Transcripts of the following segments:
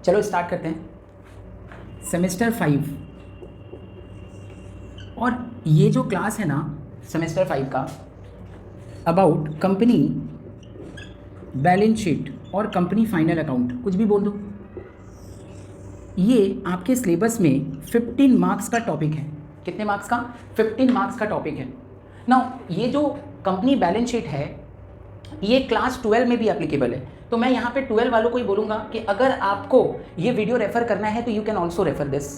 चलो स्टार्ट करते हैं। सेमेस्टर 5 और ये जो क्लास है ना सेमेस्टर 5 का अबाउट कंपनी बैलेंस शीट और कंपनी फाइनल अकाउंट, कुछ भी बोल दो, ये आपके सिलेबस में 15 मार्क्स का टॉपिक है। कितने मार्क्स का? 15 मार्क्स का टॉपिक है ना। ये जो कंपनी बैलेंस शीट है ये क्लास 12 में भी एप्लीकेबल है। तो मैं यहाँ पे 12 वालों को ही बोलूँगा कि अगर आपको ये वीडियो रेफ़र करना है तो you can also refer this.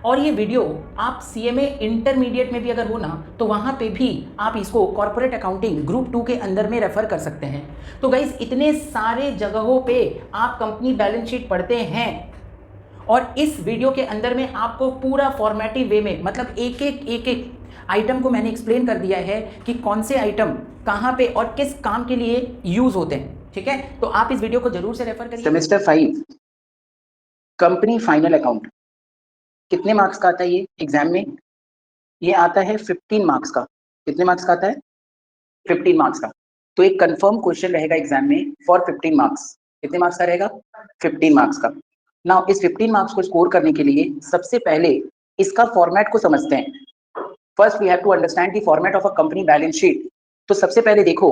और ये वीडियो आप CMA इंटरमीडिएट में भी अगर हो ना तो वहाँ पे भी आप इसको कॉर्पोरेट अकाउंटिंग ग्रुप 2 के अंदर में रेफ़र कर सकते हैं। तो गाइस इतने सारे जगहों पे आप कंपनी बैलेंस शीट पढ़ते हैं और इस वीडियो के अंदर में आपको पूरा फॉर्मेटिव वे में, मतलब एक एक आइटम को मैंने एक्सप्लेन कर दिया है कि कौन से आइटम कहाँ पे और किस काम के लिए यूज होते हैं। ठीक है, तो आप इस वीडियो को जरूर से रेफर करिए। सेमेस्टर 5 कंपनी फाइनल अकाउंट कितने मार्क्स का आता है ये एग्जाम में? ये आता है 15 मार्क्स का। कितने मार्क्स का आता है? 15 मार्क्स का। तो एक कंफर्म क्वेश्चन रहेगा एग्जाम में फॉर 15 मार्क्स। कितने मार्क्स का रहेगा? 15 मार्क्स का। नाउ इस 15 मार्क्स को स्कोर करने के लिए सबसे पहले इसका फॉर्मेट को समझते हैं। First we have to understand the format of a company balance sheet. तो सबसे पहले देखो,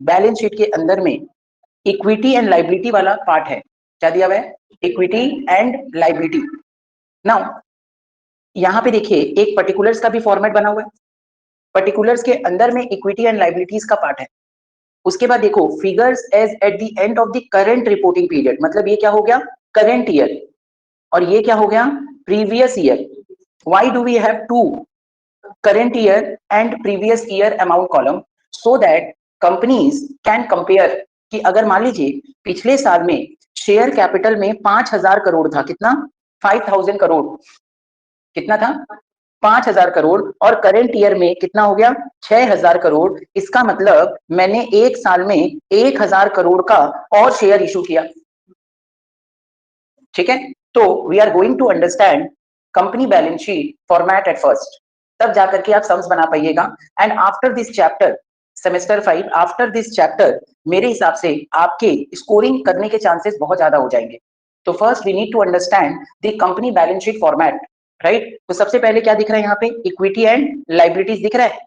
बैलेंस शीट के अंदर में इक्विटी एंड लाइबिलिटी वाला पार्ट है। क्या दिया हुआ है? Equity and liability. नाउ यहाँ पे देखिए एक पर्टिकुलर्स का भी फॉर्मेट बना हुआ है। पर्टिकुलर्स के अंदर में इक्विटी एंड लाइबिलिटीज का पार्ट है। उसके बाद देखो figures as at the end of the current reporting period, मतलब ये क्या हो गया? Current year. और ये क्या हो गया? Previous year. Why do we have to current year and previous year amount column so that companies can compare कि अगर मान लीजिए पिछले साल में शेयर कैपिटल में 5,000 करोड़ था। कितना? 5,000 करोड़। कितना था? 5,000 करोड़। और करंट ईयर में कितना हो गया? 6,000 करोड़। इसका मतलब मैंने एक साल में 1,000 करोड़ का और शेयर इशू किया। ठीक है, तो we are going to understand company balance sheet format at first, तब जाकर के आप सम्स बना पाइएगा। And after this chapter semester 5, after this chapter मेरे हिसाब से आपके स्कोरिंग करने के चांसेस बहुत ज्यादा हो जाएंगे। तो first we need to understand the company balance sheet format, right. तो सबसे पहले क्या दिख रहा है यहाँ पे? इक्विटी एंड लाइबिलिटीज दिख रहा है।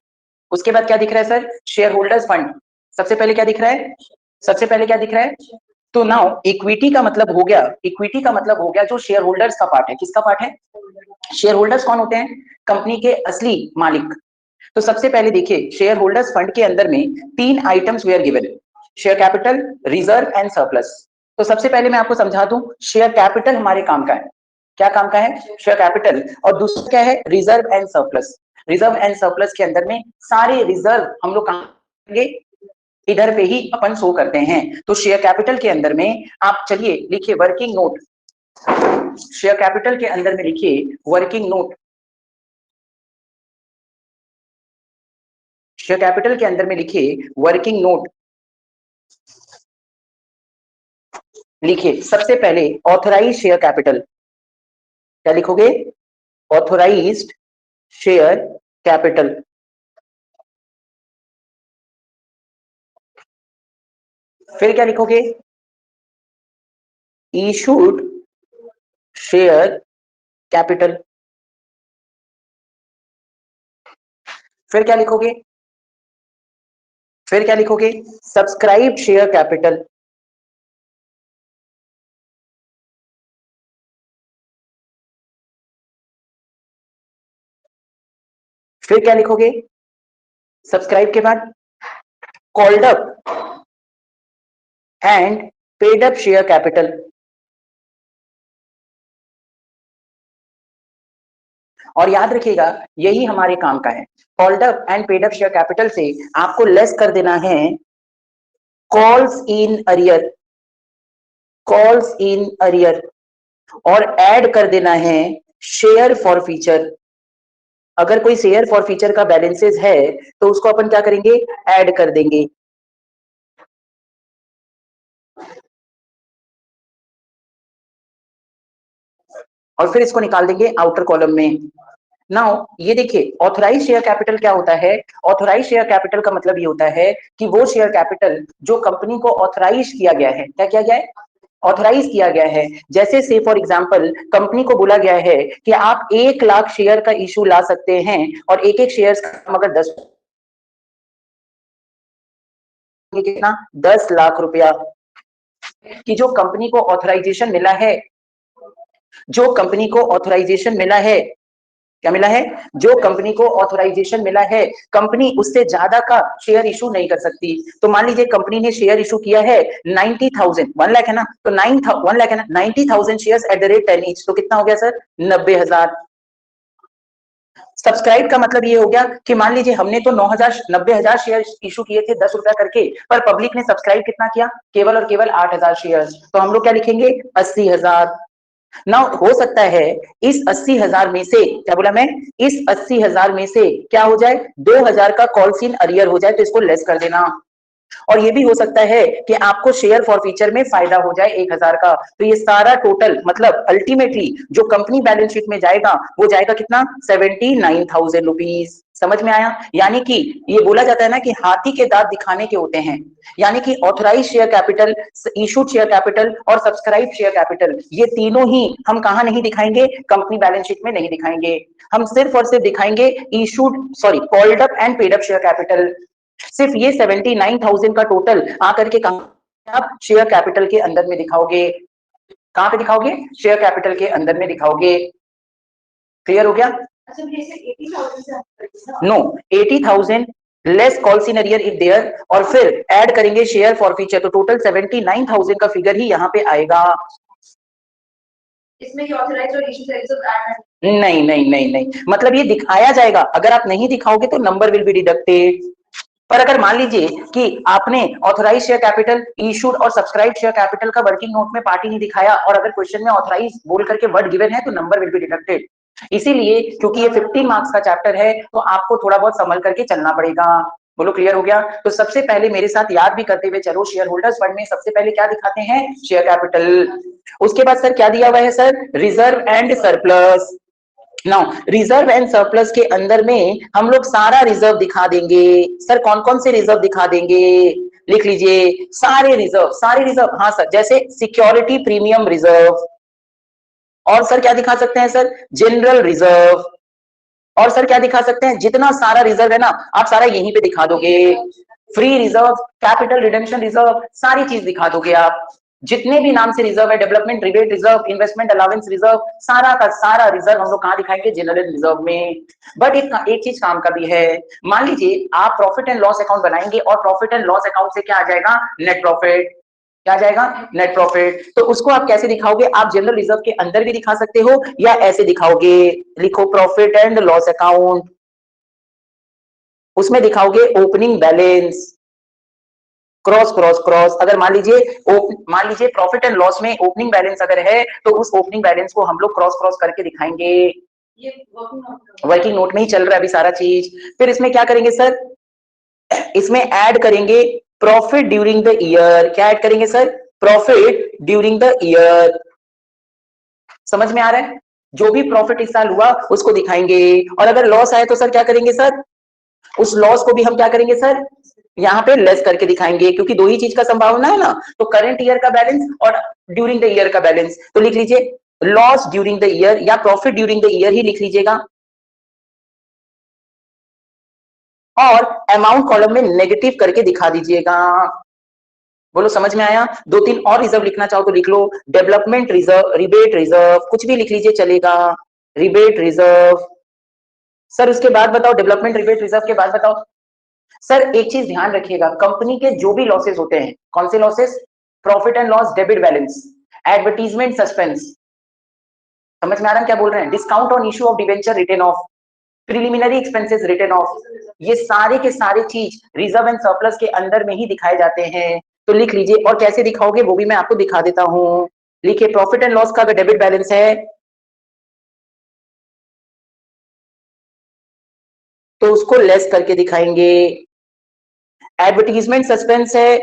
उसके बाद क्या दिख रहा है सर? Share holders fund. सबसे पहले क्या दिख रहा है? सबसे पहले क्या दिख रहा है? तो नाउ इक्विटी का मतलब हो गया, इक्विटी का मतलब हो गया जो शेयर होल्डर्स का पार्ट है। किसका पार्ट है? शेयर होल्डर्स कौन होते हैं? कंपनी के असली मालिक। तो सबसे पहले देखिए शेयर होल्डर्स फंड के अंदर में 3 items were given, share capital, reserve and surplus. तो सबसे पहले मैं आपको समझा दूं, शेयर कैपिटल हमारे काम का है। क्या काम का है? Share capital. और दूसरा क्या है? Reserve and surplus. Reserve and surplus के अंदर में सारे रिजर्व हम लोग कहां करेंगे? इधर पे ही अपन शो करते हैं। तो शेयर कैपिटल के अंदर में आप चलिए लिखिए वर्किंग नोट। शेयर कैपिटल के अंदर में लिखिए वर्किंग नोट। शेयर कैपिटल के अंदर में लिखिए वर्किंग नोट। लिखिए सबसे पहले ऑथराइज शेयर कैपिटल। क्या लिखोगे? Authorised share capital. फिर क्या लिखोगे? Issued share capital. फिर क्या लिखोगे? फिर क्या लिखोगे? Subscribe share capital. फिर क्या लिखोगे सब्सक्राइब के बाद? Called up and paid up share capital. और याद रखिएगा यही हमारे काम का है। Called up and paid up share capital से आपको लेस कर देना है calls in arrear, calls in arrear, और ऐड कर देना है शेयर फॉर फीचर। अगर कोई शेयर फॉर फीचर का बैलेंसेस है तो उसको अपन क्या करेंगे? ऐड कर देंगे। और फिर इसको निकाल देंगे आउटर कॉलम में। नाउ ये देखिए ऑथराइज शेयर कैपिटल क्या होता है? ऑथराइज शेयर कैपिटल का मतलब ये होता है कि वो शेयर कैपिटल जो कंपनी को ऑथराइज किया गया है। क्या किया गया है? ऑथराइज किया गया है। जैसे से फॉर एग्जांपल कंपनी को बोला गया है कि आप 1 लाख शेयर का इशू ला सकते हैं और एक एक शेयर का दाम अगर 10 कितना 10 लाख रुपया कि जो कंपनी को ऑथराइजेशन मिला है, जो कंपनी को ऑथराइजेशन मिला है, क्या मिला है, जो कंपनी को ऑथराइजेशन मिला है, कंपनी उससे ज्यादा का शेयर इशू नहीं कर सकती। तो मान लीजिए कंपनी ने शेयर इशू किया है 90,000, 1 लाख है ना, तो 1 लाख है ना, 90,000 share at the rate 10 each, तो कितना हो गया सर, 90,000। सब्सक्राइब का मतलब ये हो गया कि मान लीजिए हमने तो 90,000 शेयर इशू किए थे 10 रुपया करके, पर पब्लिक ने सब्सक्राइब कितना किया, केवल और केवल 8,000 शेयर, तो हम लोग क्या लिखेंगे, 80,000। ना हो सकता है इस 80,000 में से, क्या बोला मैं, इस 80,000 में से क्या हो जाए, 2,000 का कॉल सीन अरियर हो जाए, तो इसको लेस कर देना। और ये भी हो सकता है कि आपको शेयर फॉर फीचर में फायदा हो जाए 1,000 का, तो ये सारा टोटल मतलब अल्टीमेटली जो कंपनी बैलेंस शीट में जाएगा वो जाएगा कितना, 79,000 रुपीज। समझ में आया? यानी कि ये बोला जाता है ना कि हाथी के दांत दिखाने के होते हैं, यानी कि authorise share capital, issued share capital और सब्सक्राइब शेयर कैपिटल, ये तीनों ही हम कहां नहीं दिखाएंगे, कंपनी बैलेंस शीट में नहीं दिखाएंगे। हम सिर्फ और सिर्फ दिखाएंगे issued sorry called up and paid up share capital. सिर्फ ये 79,000 का टोटल आकर के कहां आप शेयर कैपिटल के अंदर में दिखाओगे, कहां पे दिखाओगे, शेयर कैपिटल के अंदर में दिखाओगे। क्लियर हो गया? No, 80,000 less call in arrear if there, और फिर ऐड करेंगे शेयर फॉर फ्यूचर, तो टोटल 79,000 का फिगर ही यहाँ पे आएगा। इसमें ऑथराइज्ड और इशू सर्विसेज नहीं नहीं नहीं नहीं, मतलब ये दिखाया जाएगा, अगर आप नहीं दिखाओगे तो नंबर विल बी डिडक्टेड। पर अगर मान लीजिए कि आपने ऑथराइज शेयर कैपिटल, इशूड और सब्सक्राइब शेयर कैपिटल का वर्किंग नोट में पार्टी नहीं दिखाया और अगर क्वेश्चन में ऑथराइज बोल करके वर्ड गिवन है तो नंबर विल बी डिडक्टेड। इसीलिए क्योंकि ये 15 मार्क्स का चैप्टर है तो आपको थोड़ा बहुत संभल करके चलना पड़ेगा। बोलो क्लियर हो गया? तो सबसे पहले मेरे साथ याद भी करते हुए चलो, शेयर होल्डर्स फंड में सबसे पहले क्या दिखाते हैं, शेयर कैपिटल। उसके बाद सर क्या दिया हुआ है sir, reserve and surplus. Now reserve and surplus के अंदर में हम लोग सारा रिजर्व दिखा देंगे। सर कौन कौन से रिजर्व दिखा देंगे, लिख लीजिए, सारे रिजर्व, सारे रिजर्व, हाँ सर, जैसे सिक्योरिटी प्रीमियम रिजर्व, और सर क्या दिखा सकते हैं सर, जनरल रिजर्व, और सर क्या दिखा सकते हैं, जितना सारा रिजर्व है ना आप सारा यहीं पे दिखा दोगे। Free reserve, capital redemption reserve, सारी चीज दिखा दोगे आप, जितने भी नाम से रिजर्व है, development rebate reserve, investment allowance reserve, सारा का सारा रिजर्व हम लोग कहाँ दिखाएंगे, जनरल रिजर्व में। बट एक चीज काम का भी है, मान लीजिए आप प्रॉफिट एंड लॉस अकाउंट बनाएंगे और प्रॉफिट एंड लॉस अकाउंट से क्या आ जाएगा, नेट प्रॉफिट, क्या जाएगा, नेट प्रॉफिट। तो उसको आप कैसे दिखाओगे, आप जनरल रिजर्व के अंदर भी दिखा सकते हो या ऐसे दिखाओगे, लिखो प्रॉफिट एंड लॉस अकाउंट, उसमें दिखाओगे opening balance, cross cross cross. अगर मान लीजिए प्रॉफिट एंड लॉस में ओपनिंग बैलेंस अगर है तो उस ओपनिंग बैलेंस को हम लोग क्रॉस क्रॉस करके दिखाएंगे। ये वर्किंग नोट में ही चल रहा है अभी सारा चीज। फिर इसमें क्या करेंगे सर, इसमें ऐड करेंगे प्रॉफिट ड्यूरिंग द ईयर। क्या ऐड करेंगे sir, profit during the year. समझ में आ रहा है? जो भी प्रॉफिट इस साल हुआ उसको दिखाएंगे, और अगर लॉस आए तो सर क्या करेंगे सर, उस लॉस को भी हम क्या करेंगे सर, यहाँ पे लेस करके दिखाएंगे, क्योंकि दो ही चीज का संभावना है ना, तो करंट ईयर का बैलेंस और ड्यूरिंग द ईयर का बैलेंस। तो लिख लीजिए लॉस ड्यूरिंग द ईयर या प्रॉफिट ड्यूरिंग द ईयर ही लिख लीजिएगा, और अमाउंट कॉलम में नेगेटिव करके दिखा दीजिएगा। बोलो समझ में आया? दो तीन और रिजर्व लिखना चाहो तो लिख लो, डेवलपमेंट रिजर्व, रिबेट रिजर्व, कुछ भी लिख लीजिए चलेगा, रिबेट रिजर्व। सर उसके बाद बताओ, डेवलपमेंट रिबेट रिजर्व के बाद बताओ सर, एक चीज ध्यान रखिएगा, कंपनी के जो भी लॉसेस होते हैं, कौन से losses, profit and loss, debit balance, advertisement suspense, समझ में आ रहा है क्या बोल रहे हैं, discount on issue of debenture return of, preliminary expenses return of, ये सारे के सारे चीज रिजर्व एंड सरप्लस के अंदर में ही दिखाए जाते हैं। तो लिख लीजिए, और कैसे दिखाओगे वो भी मैं आपको दिखा देता हूं। लिखिए प्रॉफिट एंड लॉस का अगर डेबिट बैलेंस है तो उसको लेस करके दिखाएंगे, एडवर्टीजमेंट सस्पेंस है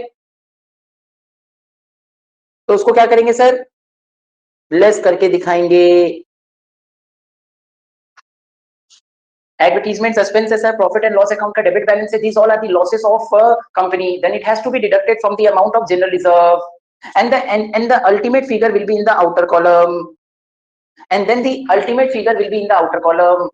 तो उसको क्या करेंगे सर, लेस करके दिखाएंगे। एडवर्टीजमेंट सस्पेंस है sir, profit and loss account का डेबिट बैलेंस है, these all are the losses of company, then it has to be deducted from the amount of general reserve. and the ultimate figure will be in the outer column, and then the ultimate figure will be in the outer column.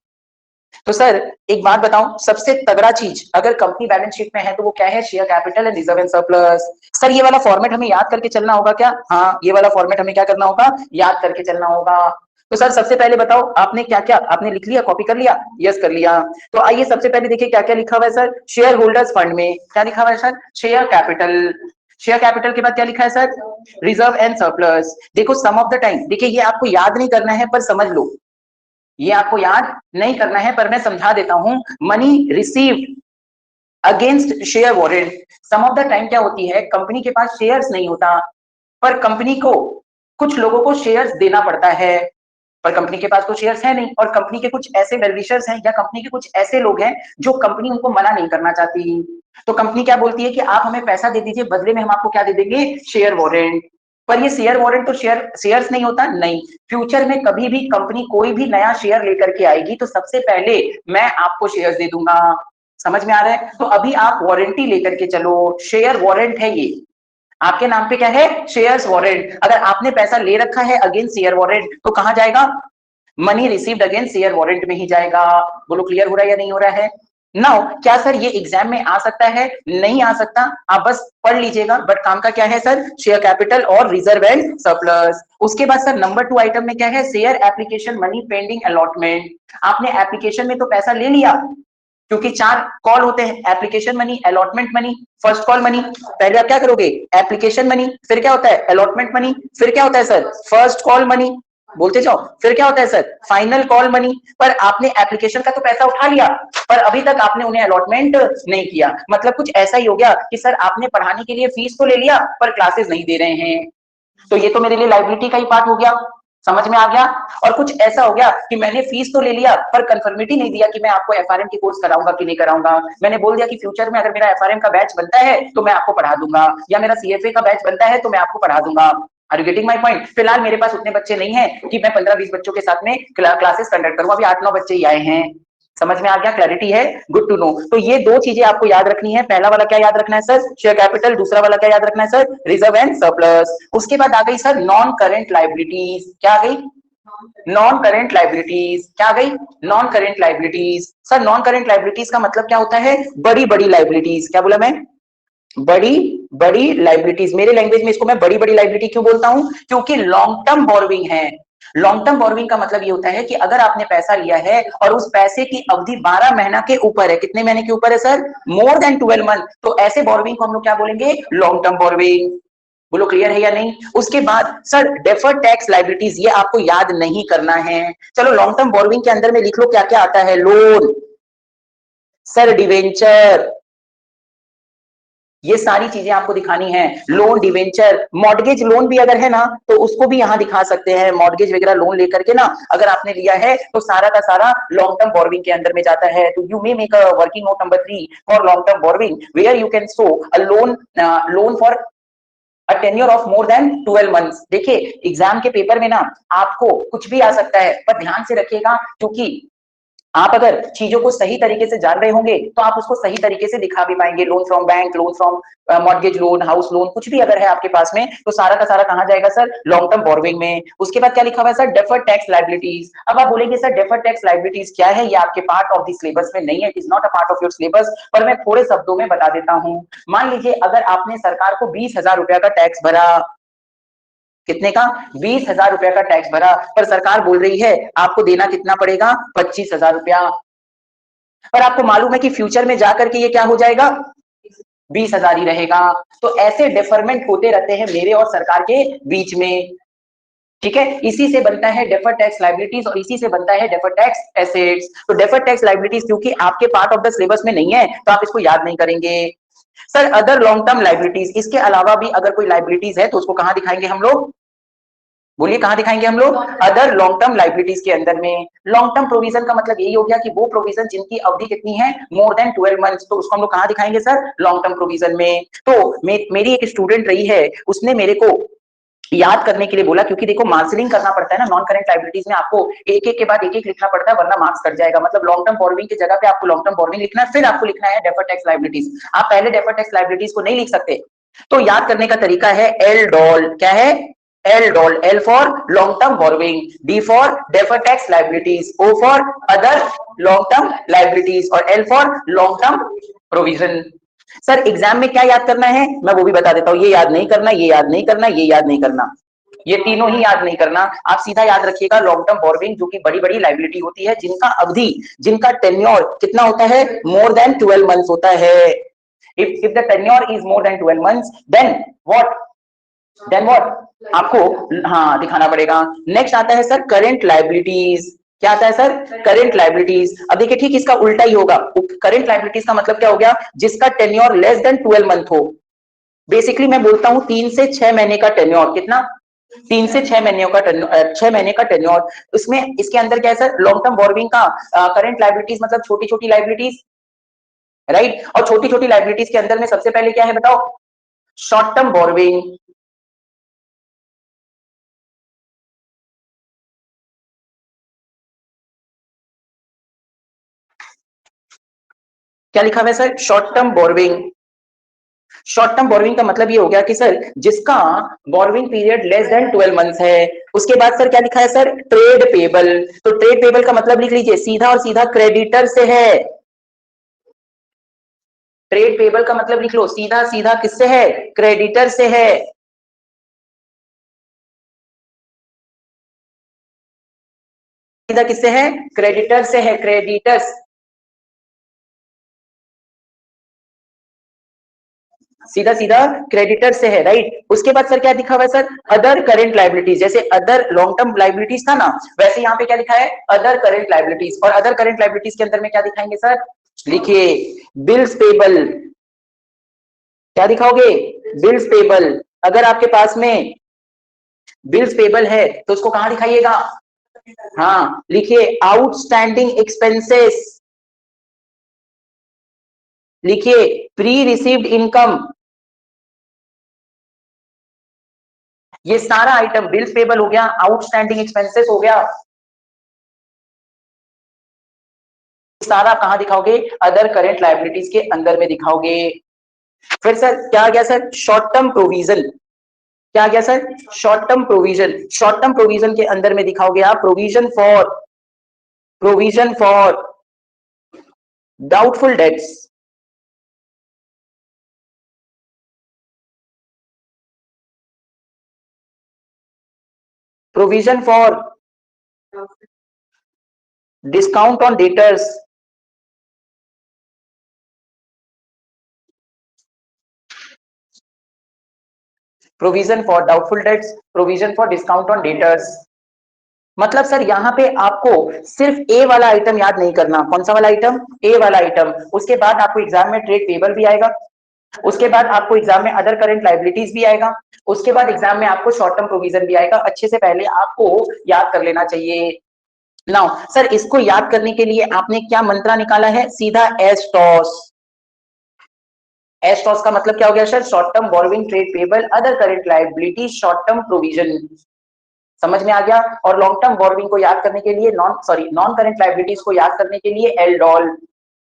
तो sir एक बात बताऊं, सबसे तगड़ा चीज अगर company balance sheet में है तो वो क्या है? Share capital and reserve and surplus. Sir ये वाला फॉर्मेट हमें याद करके चलना होगा क्या? हाँ, ये वाला फॉर्मेट हमें क्या करना होगा? याद करके चलना होगा। तो सर सबसे पहले बताओ आपने क्या क्या आपने लिख लिया, कॉपी कर लिया? यस कर लिया। तो आइए सबसे पहले देखिए क्या क्या लिखा हुआ है सर शेयर होल्डर्स फंड में। क्या लिखा हुआ है sir? Share capital. Share capital के बाद क्या लिखा है सर? Reserve and surplus. देखो सम ऑफ द टाइम, देखिए ये आपको याद नहीं करना है पर समझ लो, ये आपको याद नहीं करना है पर मैं समझा देता हूं। Money received against share warrant. Some of the time क्या होती है, कंपनी के पास शेयर्स नहीं होता पर कंपनी को कुछ लोगों को शेयर्स देना पड़ता है, पर कंपनी के पास तो शेयर्स है नहीं, और कंपनी के कुछ ऐसे वेलविशर्स हैं या कंपनी के कुछ ऐसे लोग हैं जो कंपनी उनको मना नहीं करना चाहती। तो कंपनी क्या बोलती है कि आप हमें पैसा दे दीजिए, बदले में हम आपको क्या दे देंगे? Share warrant. पर ये शेयर वारंट तो शेयर्स नहीं होता, नहीं। फ्यूचर में कभी भी कंपनी कोई भी नया शेयर लेकर के आएगी तो सबसे पहले मैं आपको शेयर्स दे दूंगा। समझ में आ रहा है? तो अभी आप वारंटी लेकर के चलो, शेयर वारंट है ये, आपके नाम पे क्या है? Shares warrant. अगर आपने पैसा ले रखा है अगेंस्ट शेयर वारंट तो कहां जाएगा? Money received against share warrant में ही जाएगा। बोलो क्लियर हो रहा है या नहीं हो रहा है? नाउ क्या सर ये एग्जाम में आ सकता है? नहीं आ सकता, आप बस पढ़ लीजिएगा, बट काम का क्या है सर? शेयर कैपिटल और रिजर्व एंड सरप्लस। उसके बाद सर नंबर 2 आइटम में क्या है? Share application money pending allotment. आपने एप्लीकेशन में तो पैसा ले लिया, क्योंकि 4 कॉल होते हैं, application money, allotment money, first call money. पहले आप क्या करोगे? एप्लीकेशन मनी, फिर क्या होता है? अलॉटमेंट मनी, फिर क्या होता है सर? First call money. बोलते जाओ, फिर क्या होता है सर? Final call money. पर आपने एप्लीकेशन का तो पैसा उठा लिया पर अभी तक आपने उन्हें अलॉटमेंट नहीं किया। मतलब कुछ ऐसा ही हो गया कि सर आपने पढ़ाने के लिए फीस तो ले लिया पर क्लासेस नहीं दे रहे हैं, तो ये तो मेरे लिए लाइबिलिटी का ही पार्ट हो गया। समझ में आ गया? और कुछ ऐसा हो गया कि मैंने फीस तो ले लिया पर कंफर्मिटी नहीं दिया कि मैं आपको एफआरएम की कोर्स कराऊंगा कि नहीं कराऊंगा। मैंने बोल दिया कि फ्यूचर में अगर मेरा एफआरएम का बैच बनता है तो मैं आपको पढ़ा दूंगा, या मेरा सीएफए का बैच बनता है तो मैं आपको पढ़ा दूंगा। Are you getting my point? फिलहाल मेरे पास उतने बच्चे नहीं है कि मैं 15-20 बच्चों के साथ में क्लासेस कंडक्ट करूं, अभी 8-9 बच्चे ही आए हैं। समझ में आ गया? क्लैरिटी है? Good to know. तो ये 2 चीजें आपको याद रखनी है। पहला वाला क्या याद रखना है सर? Share capital. दूसरा वाला क्या याद रखना है सर? Reserve and surplus. उसके बाद आ गई सर नॉन करेंट लाइबिलिटीज। क्या आ गई? Non current liabilities. क्या आ गई? Non current liabilities. Sir non current liabilities का मतलब क्या होता है? बड़ी बड़ी लाइबिलिटीज। क्या बोला मैं? बड़ी बड़ी लाइबिलिटीज। मेरे लैंग्वेज में इसको मैं बड़ी बड़ी लाइबिलिटी क्यों बोलता हूं? क्योंकि लॉन्ग टर्म बोरोइंग है। लॉन्ग टर्म बोरोइंग का मतलब ये होता है कि अगर आपने पैसा लिया है और उस पैसे की अवधि 12 महीना के ऊपर है, कितने महीने के ऊपर है सर? मोर देन 12 मंथ, तो ऐसे बोरोइंग को हम लोग क्या बोलेंगे? Long term borrowing. बोलो क्लियर है या नहीं? उसके बाद सर डेफर्ड टैक्स लाइबिलिटीज, ये आपको याद नहीं करना है। चलो लॉन्ग टर्म बोरोइंग के अंदर में लिख लो क्या क्या आता है। लोन, सर डिवेंचर, ये सारी चीजें आपको दिखानी है। लोन, डिवेंचर, मॉर्गेज लोन भी अगर है ना तो उसको भी यहां दिखा सकते हैं। मॉर्गेज वगैरह लोन लेकर के ना अगर आपने लिया है तो सारा का सारा लॉन्ग टर्म बोरोइंग के अंदर में जाता है। तो you may make a working note number 3 for long term borrowing where you can show a loan for a tenure of more than 12 months. देखिए एग्जाम के पेपर में ना आपको कुछ भी आ सकता है, पर ध्यान से रखिएगा, क्योंकि आप अगर चीजों को सही तरीके से जान रहे होंगे तो आप उसको सही तरीके से दिखा भी पाएंगे। Loan from bank, loan from mortgage loan, house loan, कुछ भी अगर है आपके पास में तो सारा का सारा कहां जाएगा सर? लॉन्ग टर्म बोरोइंग में। उसके बाद क्या लिखा हुआ है सर? Deferred tax liabilities. अब आप बोलेंगे सर डेफर्ड टैक्स लाइबिलिटीज क्या है? ये आपके पार्ट ऑफ द सिलेबस में नहीं है, it is not a part of your syllabus, पर मैं थोड़े शब्दों में बता देता हूं। मान लीजिए अगर आपने सरकार को 20,000 रुपया का टैक्स भरा, कितने का? 20,000 रुपया का टैक्स भरा, पर सरकार बोल रही है आपको देना कितना पड़ेगा? 25,000 रुपया। पर आपको मालूम है कि फ्यूचर में जाकर के ये क्या हो जाएगा? 20,000 ही रहेगा। तो ऐसे डिफरमेंट होते रहते हैं मेरे और सरकार के बीच में। ठीक है, इसी से बनता है डेफर्ड टैक्स लाइबिलिटीज और इसी से बनता है डेफर्ड टैक्स एसेट्स। तो डेफर्ड टैक्स लाइबिलिटीज क्योंकि आपके पार्ट ऑफ द सिलेबस में नहीं है तो आप इसको याद नहीं करेंगे। Sir other long term liabilities, इसके अलावा भी अगर कोई लाइबिलिटीज है तो उसको कहां दिखाएंगे हम लोग? बोलिए कहां दिखाएंगे हम लोग? अदर लॉन्ग टर्म लाइबिलिटीज के अंदर में। लॉन्ग टर्म प्रोविजन का मतलब यही हो गया कि वो प्रोविजन जिनकी अवधि कितनी है? मोर देन 12 मंथ्स, तो उसको हम लोग कहां दिखाएंगे सर? लॉन्ग टर्म प्रोविजन में। तो मेरी एक स्टूडेंट रही है, उसने मेरे को याद करने के लिए बोला, क्योंकि देखो मार्क्सिंग करना पड़ता है ना नॉन करेंट लाइबिलिटीज में, आपको एक एक के बाद एक एक लिखना पड़ता है वरना मार्क्स कट जाएगा। मतलब लॉन्ग टर्म बोरोइंग की जगह पे आपको लॉन्ग टर्म बोरोइंग लिखना है, फिर आपको लिखना है डेफर्ड टैक्स लाइबिलिटीज। आप पहले डेफर्ड टैक्स लाइबिलिटीज को नहीं लिख सकते, तो याद करने का तरीका है एल डॉल, क्या है L DOL, L for long term borrowing, D for deferred tax liabilities, O for other long term liabilities और L for long term provision. Sir exam में क्या याद करना है मैं वो भी बता देता हूं, ये याद नहीं करना, ये याद नहीं करना, ये याद नहीं करना, ये तीनों ही याद नहीं करना। आप सीधा याद रखिएगा लॉन्ग टर्म बोरोइंग जो कि बड़ी बड़ी लाइबिलिटी होती है, जिनका अवधि, जिनका टेन्योर कितना होता है, मोर देन 12 मंथ्स होता है। if the tenure is more than 12 months then what आपको हाँ दिखाना पड़ेगा। नेक्स्ट आता है सर करंट लाइबिलिटीज, क्या आता है सर करंट लाइबिलिटीज। अब देखिए ठीक इसका उल्टा ही होगा, करंट लाइबिलिटीज का मतलब क्या हो गया, जिसका टेन्योर लेस देन 12 मंथ हो। बेसिकली मैं बोलता हूं 3 से 6 महीने का टेन्योर, कितना 3 से 6 महीने का 6 महीने का टेन्योर। उसमें इसके अंदर क्या है सर लॉन्ग टर्म बोरोइंग का करंट लाइबिलिटीज मतलब छोटी छोटी लाइबिलिटीज, राइट। और छोटी छोटी लाइबिलिटीज के अंदर में सबसे पहले क्या है बताओ, शॉर्ट टर्म बोरोइंग, क्या लिखा हुआ है sir short term borrowing. Short term borrowing का मतलब ये हो गया कि सर जिसका borrowing period less than 12 months है। उसके बाद सर क्या लिखा है सर ट्रेड पेबल, तो ट्रेड पेबल का मतलब लिख लीजिए सीधा और सीधा क्रेडिटर से है। ट्रेड पेबल का मतलब लिख लो सीधा सीधा किससे है, क्रेडिटर से है। सीधा किससे है, क्रेडिटर से है, क्रेडिटर्स, सीधा सीधा क्रेडिटर से है, राइट। उसके बाद सर क्या दिखा हुआ है सर अदर करेंट लाइबिलिटीज, जैसे अदर लॉन्ग टर्म लाइबिलिटीज था ना, वैसे यहाँ पे क्या लिखा है अदर करेंट लाइबिलिटीज। और अदर करेंट लाइबिलिटीज के अंदर में क्या दिखाएंगे सर, लिखिए बिल्स पेबल, क्या दिखाओगे बिल्स पेबल। अगर आपके पास में बिल्स पेबल है तो उसको कहां दिखाइएगा, हाँ लिखिए आउटस्टैंडिंग एक्सपेंसेस, लिखिए प्री रिसीव्ड इनकम, ये सारा आइटम बिल्स पेबल हो गया, आउटस्टैंडिंग एक्सपेंसेस हो गया, सारा कहां दिखाओगे अदर करेंट लायबिलिटीज के अंदर में दिखाओगे। फिर सर क्या आ गया सर शॉर्ट टर्म प्रोविजन, क्या आ गया sir short term provision. Short term provision के अंदर में दिखाओगे आप provision for doubtful debts, provision for discount on debtors, provision for doubtful debts, provision for discount on debtors. मतलब सर यहाँ पे आपको सिर्फ ए वाला आइटम याद नहीं करना, कौन सा वाला आइटम, ए वाला आइटम। उसके बाद आपको एग्जाम में ट्रेड पेबल भी आएगा, उसके बाद आपको एग्जाम में अदर करंट लायबिलिटीज भी आएगा, उसके बाद एग्जाम में आपको शॉर्ट टर्म प्रोविजन भी आएगा। अच्छे से पहले आपको याद कर लेना चाहिए। नाउ सर इसको याद करने के लिए आपने क्या मंत्रा निकाला है, सीधा एस्टॉस। एस्टॉस का मतलब क्या हो गया sir, short term borrowing, trade payable, other current liability, short term provision, समझ में आ गया। और लॉन्ग टर्म बोरोइंग को याद करने के लिए नॉन करंट लायबिलिटीज को याद करने के लिए एल डॉल,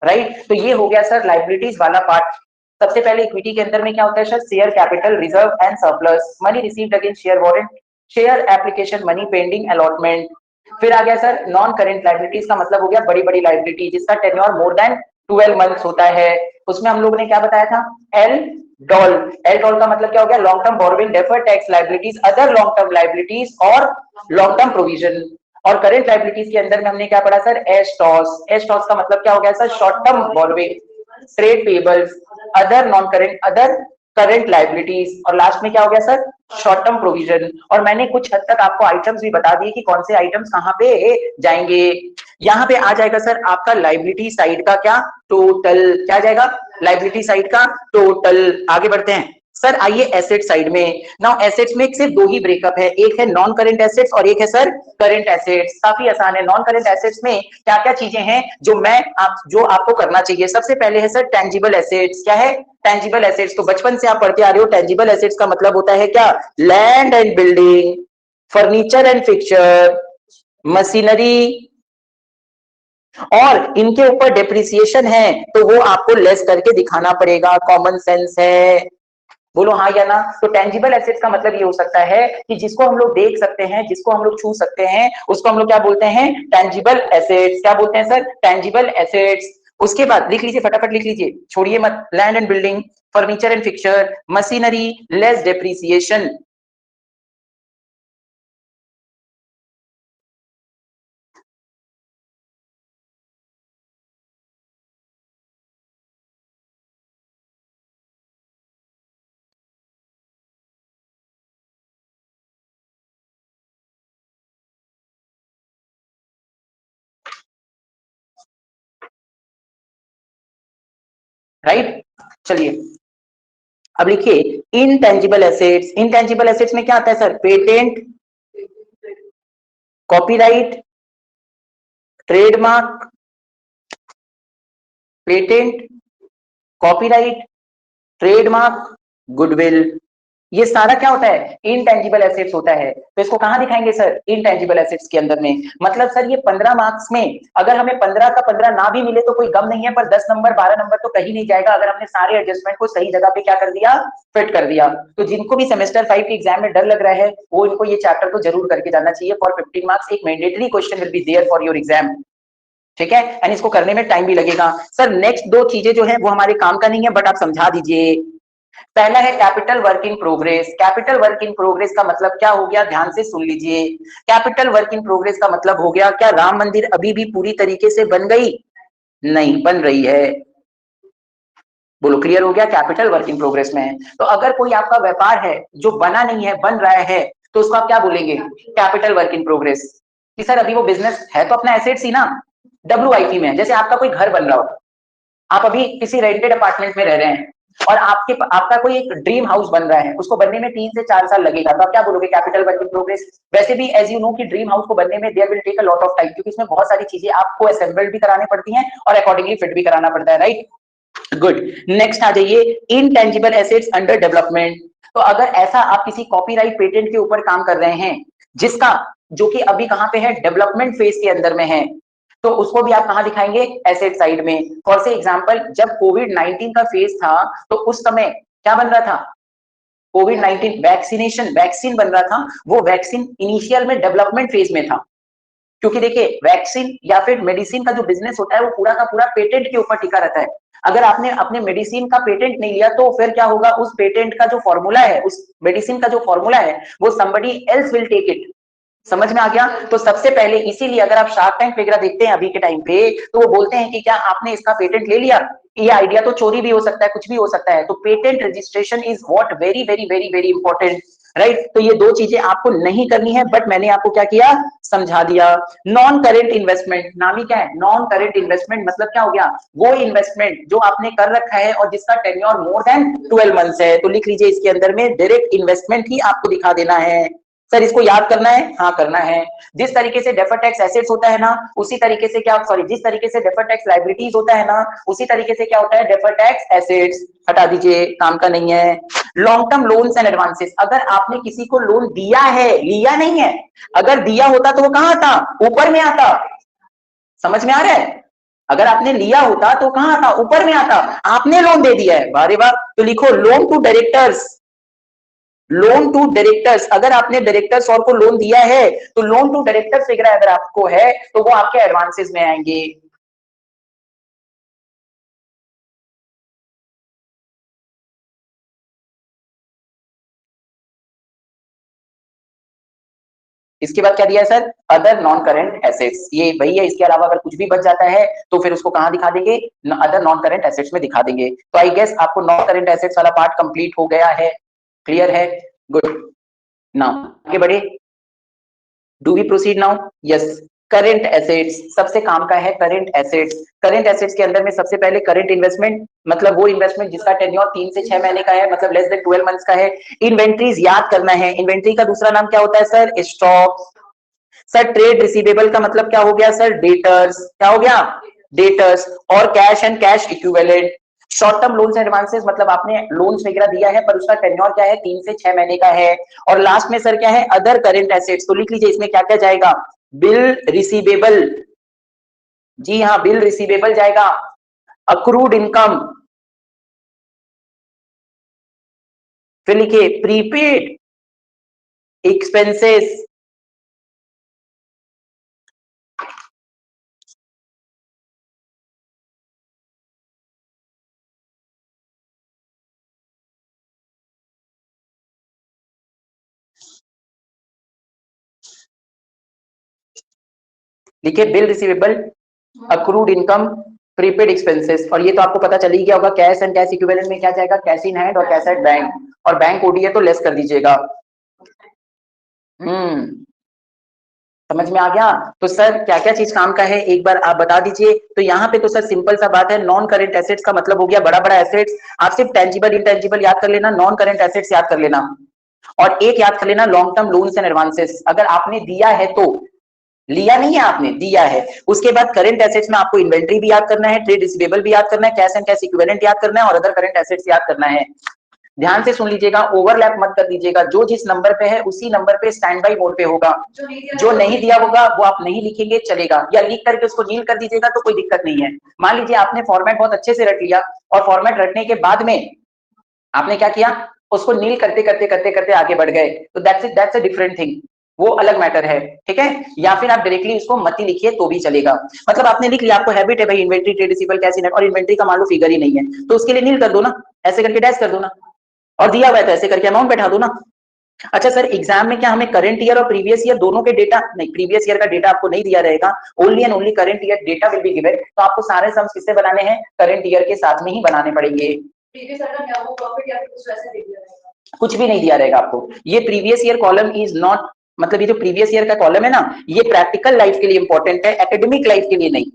राइट। तो ये हो गया सर लायबिलिटीज वाला पार्ट। सबसे पहले इक्विटी के अंदर में क्या होता है sir, share capital, reserve and surplus, money received against share warrant, share application, money pending, allotment. फिर आ गया सर नॉन करेंट लायबिलिटीज का मतलब हो गया बड़ी बड़ी लायबिलिटी जिसका टेन्योर मोर देन 12 मंथ्स होता है। उसमें हम लोगों ने क्या बताया था, एल डॉल। एल डॉल का मतलब क्या हो गया, long term borrowing, deferred tax liabilities, other long term liabilities और लॉन्ग टर्म प्रोविजन। और करेंट लायबिलिटीज के अंदर में हमने क्या पढ़ा सर, एस्टॉस। एस्टॉस का मतलब क्या हो गया sir, short term borrowing, trade payables, other non current, other current liabilities, और लास्ट में क्या हो गया सर शॉर्ट टर्म प्रोविजन। और मैंने कुछ हद तक आपको आइटम्स भी बता दिए कि कौन से आइटम्स कहां पे जाएंगे। यहाँ पे आ जाएगा सर आपका लायबिलिटी साइड का क्या टोटल, क्या जाएगा लायबिलिटी साइड का टोटल। आगे बढ़ते हैं सर, आइए एसेट साइड में। नाउ एसेट्स में सिर्फ दो ही ब्रेकअप है, एक है नॉन करेंट एसेट्स और एक है सर करेंट एसेट्स। काफी आसान है। नॉन करेंट एसेट्स में क्या क्या चीजें हैं जो आपको करना चाहिए। सबसे पहले है सर टेंजिबल एसेट्स। क्या है टेंजिबल एसेट्स, तो बचपन से आप पढ़ते आ रहे हो, टेंजिबल एसेट्स का मतलब होता है क्या, land and building, furniture and fixture, machinery, और इनके ऊपर डेप्रिसिएशन है तो वो आपको लेस करके दिखाना पड़ेगा, कॉमन सेंस है। बोलो हाँ या ना। तो टेंजिबल एसेट्स का मतलब ये हो सकता है कि जिसको हम लोग देख सकते हैं, जिसको हम लोग छू सकते हैं, उसको हम लोग क्या बोलते हैं, टेंजिबल एसेट्स। क्या बोलते हैं सर, टेंजिबल एसेट्स। उसके बाद लिख लीजिए, फटाफट लिख लीजिए, छोड़िए मत। Land and building, furniture and fixture, machinery, less depreciation. Right, चलिए अब लिखिए इनटेंजिबल एसेट्स। इनटेंजिबल एसेट्स में क्या आता है sir, patent, copyright, trademark, patent, copyright, trademark, goodwill. ये सारा क्या होता है, इनटेंजिबल एसेट्स होता है। तो इसको कहां दिखाएंगे सर, इनटेंजिबल एसेट्स के अंदर में। मतलब सर ये 15 मार्क्स में अगर हमें 15 का 15 ना भी मिले तो कोई गम नहीं है, पर 10 नंबर 12 नंबर तो कहीं नहीं जाएगा अगर हमने सारे एडजस्टमेंट को सही जगह पे क्या कर दिया, फिट कर दिया। तो जिनको भी सेमेस्टर 5 के एग्जाम में डर लग रहा है वो इनको ये चैप्टर को जरूर करके जाना चाहिए। फॉर 15 मार्क्स एक mandatory question will be there for your exam. ठीक है, एंड इसको करने में टाइम भी लगेगा। सर नेक्स्ट दो चीजें जो है वो हमारे काम का नहीं है, बट आप समझा दीजिए। पहला है capital work in progress. Capital work in progress का मतलब क्या हो गया, ध्यान से सुन लीजिए। कैपिटल वर्क इन प्रोग्रेस का मतलब हो गया, क्या राम मंदिर अभी भी पूरी तरीके से बन गई, नहीं बन रही है। बोलो क्लियर हो गया, कैपिटल वर्क इन प्रोग्रेस में है। तो अगर कोई आपका व्यापार है जो बना नहीं है, बन रहा है, तो उसको आप क्या बोलेंगे, कैपिटल वर्क इन प्रोग्रेस। कि सर अभी वो बिजनेस है तो अपना एसेट्स ही ना, WIP में है। जैसे आपका कोई घर बन रहा हो, आप अभी किसी रेंटेड अपार्टमेंट में रह रहे हैं और आपका कोई एक ड्रीम हाउस बन रहा है, उसको बनने में 3 से 4 साल लगेगा, तो आप क्या बोलोगे, कैपिटल वर्क इन प्रोग्रेस। वैसे भी एज यू नो कि ड्रीम हाउस को बनने में there will take a lot of time, क्योंकि इसमें बहुत सारी चीजें आपको असेंबल्ड भी करानी पड़ती हैं और अकॉर्डिंगली फिट भी कराना पड़ता है, राइट। गुड, नेक्स्ट आ जाइए, इनटेंजिबल एसेट्स अंडर डेवलपमेंट। तो अगर ऐसा आप किसी कॉपीराइट पेटेंट के ऊपर काम कर रहे हैं जिसका, जो कि अभी कहां पे है, डेवलपमेंट फेज के अंदर में है, तो उसको भी आप कहां दिखाएंगे, एसेट साइड में। फॉर से एग्जांपल जब कोविड-19 का फेज था तो उस समय क्या बन रहा था, कोविड-19 वैक्सीनेशन, वैक्सीन बन रहा था। वो वैक्सीन इनिशियल में डेवलपमेंट फेज में था, क्योंकि देखिए वैक्सीन या फिर मेडिसिन का जो बिजनेस होता है वो पूरा का पूरा पेटेंट के ऊपर टिका रहता है। अगर आपने अपने मेडिसिन का पेटेंट नहीं लिया तो फिर क्या होगा, उस पेटेंट का जो फॉर्मूला है, उस मेडिसिन का जो फॉर्मूला है, वो somebody else will take it। समझ में आ गया। तो सबसे पहले इसीलिए अगर आप शार्क टैंक वगैरह देखते हैं अभी के टाइम पे, तो वो बोलते हैं कि क्या आपने इसका पेटेंट ले लिया, ये आइडिया तो चोरी भी हो सकता है, कुछ भी हो सकता है। तो patent registration is what very very very very important, right. तो ये दो चीजें आपको नहीं करनी है, बट मैंने आपको क्या किया, समझा दिया। नॉन करेंट इन्वेस्टमेंट, नाम ही क्या है, नॉन करेंट इन्वेस्टमेंट। मतलब क्या हो गया, वो इन्वेस्टमेंट जो आपने कर रखा है और जिसका टेन्योर मोर देन 12 मंथ्स है। तो लिख लीजिए इसके अंदर में डायरेक्ट इन्वेस्टमेंट ही आपको दिखा देना है। सर इसको याद करना है, हाँ करना है। जिस तरीके से डेफर्ड टैक्स एसेट्स होता है ना, उसी तरीके से क्या, सॉरी, जिस तरीके से डेफर्ड टैक्स लायबिलिटीज होता है ना, उसी तरीके से क्या होता है, डेफर्ड टैक्स एसेट्स। हटा दीजिए, काम का नहीं है। Long term loans and advances, अगर आपने किसी को लोन दिया है, लिया नहीं है, अगर दिया होता तो वो कहां आता, ऊपर में आता। समझ में आ रहा है, अगर आपने लिया होता तो कहां आता, ऊपर में आता। आपने लोन दे दिया है, वाह रे वाह। तो लिखो loan to directors, loan to directors. अगर आपने डायरेक्टर्स और को लोन दिया है तो लोन टू डायरेक्टर्स वगैरह अगर आपको है तो वो आपके एडवांसेस में आएंगे। इसके बाद क्या दिया है sir, other non current assets, ये वही है। इसके अलावा अगर कुछ भी बच जाता है तो फिर उसको कहां दिखा देंगे, अदर नॉन करेंट एसेट्स में दिखा देंगे। तो आई गेस आपको नॉन करेंट एसेट्स वाला पार्ट कंप्लीट हो गया है, क्लियर है। गुड, नाउ आगे बढ़े, do we proceed now, yes. Current assets सबसे काम का है, करंट एसेट्स। करंट एसेट्स के अंदर में सबसे पहले करंट इन्वेस्टमेंट, मतलब वो इन्वेस्टमेंट जिसका टेन्योर 3 से 6 महीने का है, मतलब लेस देन 12 मंथ्स का है। इन्वेंट्रीज याद करना है, इन्वेंट्री का दूसरा नाम क्या होता है sir, stock. Sir trade receivable का मतलब क्या हो गया सर, डेटर्स। क्या हो गया, डेटर्स। और cash and cash equivalent. Short term loans and advances, मतलब आपने लोन्स वगैरह दिया है पर उसका टेन्योर क्या है, 3 से 6 महीने का है। और लास्ट में सर क्या है, अदर करेंट एसेट्स। तो लिख लीजिए इसमें क्या क्या जाएगा, बिल रिसीवेबल, जी हाँ बिल रिसीवेबल जाएगा। अक्रूड इनकम, फिर लिखिए प्रीपेड एक्सपेंसेस, लिखिए bill receivable, accrued income, prepaid expenses. और ये तो आपको पता चल ही गया होगा, कैश एंड कैश इक्विवेलेंट में क्या जाएगा, कैश इन हैंड और कैश एट बैंक, और बैंक ओडी है तो लेस कर दीजिएगा। समझ में आ गया। तो सर क्या क्या चीज काम का है एक बार आप बता दीजिए। तो यहाँ पे तो सर सिंपल सा बात है, नॉन करेंट एसेट्स का मतलब हो गया बड़ा बड़ा एसेट्स। आप सिर्फ टेंजिबल इंटेंजिबल याद कर लेना, नॉन करेंट एसेट्स याद कर लेना, और एक याद कर लेना long term loans and advances. अगर आपने दिया है तो, लिया नहीं है आपने, दिया है। उसके बाद करंट एसेट्स में आपको इन्वेंट्री भी याद करना है, ट्रेड रिसीवेबल भी याद करना है, कैश एंड कैश इक्विवेलेंट याद करना है, और अदर करंट एसेट्स याद करना है। ध्यान से सुन लीजिएगा, ओवरलैप मत कर दीजिएगा। जो जिस नंबर पे है उसी नंबर पे स्टैंड बाई मोड पे होगा। जो नहीं दिया होगा वो आप नहीं लिखेंगे चलेगा, या लिख करके उसको नील कर दीजिएगा तो कोई दिक्कत नहीं है। मान लीजिए आपने फॉर्मेट बहुत अच्छे से रट लिया, और फॉर्मेट रटने के बाद में आपने क्या किया, उसको नील करते करते करते करते आगे बढ़ गए, तो दैट्स अ डिफरेंट थिंग, वो अलग मैटर है, ठीक है। या फिर आप डायरेक्टली इसको मत ही लिखिए तो भी चलेगा। मतलब आपने लिख लिया, आपको हैबिट है भाई inventory trade receivable cash in hand, और इन्वेंट्री का मान लो फिगर ही नहीं है, तो उसके लिए नील कर दो ना, ऐसे करके डैश कर दो ना, और दिया हुआ है तो ऐसे करके अमाउंट बैठा दो ना। अच्छा सर एग्जाम में क्या हमें करंट ईयर और प्रीवियस ईयर दोनों के डेटा, नहीं प्रीवियस ईयर का डेटा आपको नहीं दिया रहेगा, only and only current year data will be given. तो आपको सारे सम्स किससे बनाने हैं, करंट ईयर के साथ में ही बनाने पड़ेंगे। प्रीवियस ईयर का क्या वो प्रॉफिट या फिर कुछ वैसे दे दिया रहेगा, कुछ भी नहीं दिया रहेगा आपको। ये previous year column is not, मतलब ये जो प्रीवियस ईयर का कॉलम है ना, ये प्रैक्टिकल लाइफ के लिए इंपॉर्टेंट है, एकेडमिक लाइफ के लिए नहीं।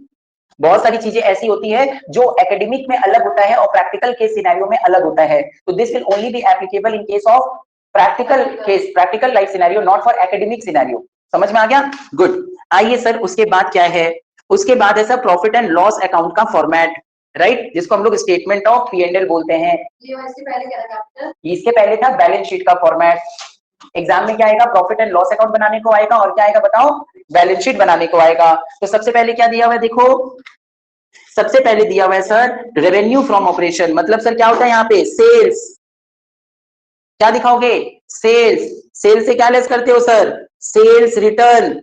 बहुत सारी चीजें ऐसी होती है जो एकेडमिक में अलग होता है और प्रैक्टिकल के सिनेरियो में अलग होता है, तो this will only be applicable in case of practical case, practical life scenario, not for academic scenario. समझ में आ गया, गुड। आइए सर उसके बाद क्या है, उसके बाद है sir profit and loss account का फॉर्मेट, राइट, जिसको हम लोग statement of P and L बोलते हैं। इसके पहले क्या था, इसके पहले था बैलेंस शीट का फॉर्मेट। एग्जाम में क्या आएगा, प्रॉफिट एंड लॉस अकाउंट बनाने को आएगा, और क्या आएगा बताओ, बैलेंस शीट बनाने को आएगा। तो सबसे पहले क्या दिया हुआ है देखो, सबसे पहले दिया हुआ है सर रेवेन्यू फ्रॉम ऑपरेशन, मतलब सर क्या होता है यहाँ पे, सेल्स। क्या दिखाओगे, सेल्स। सेल्स से क्या लेस करते हो sir, sales return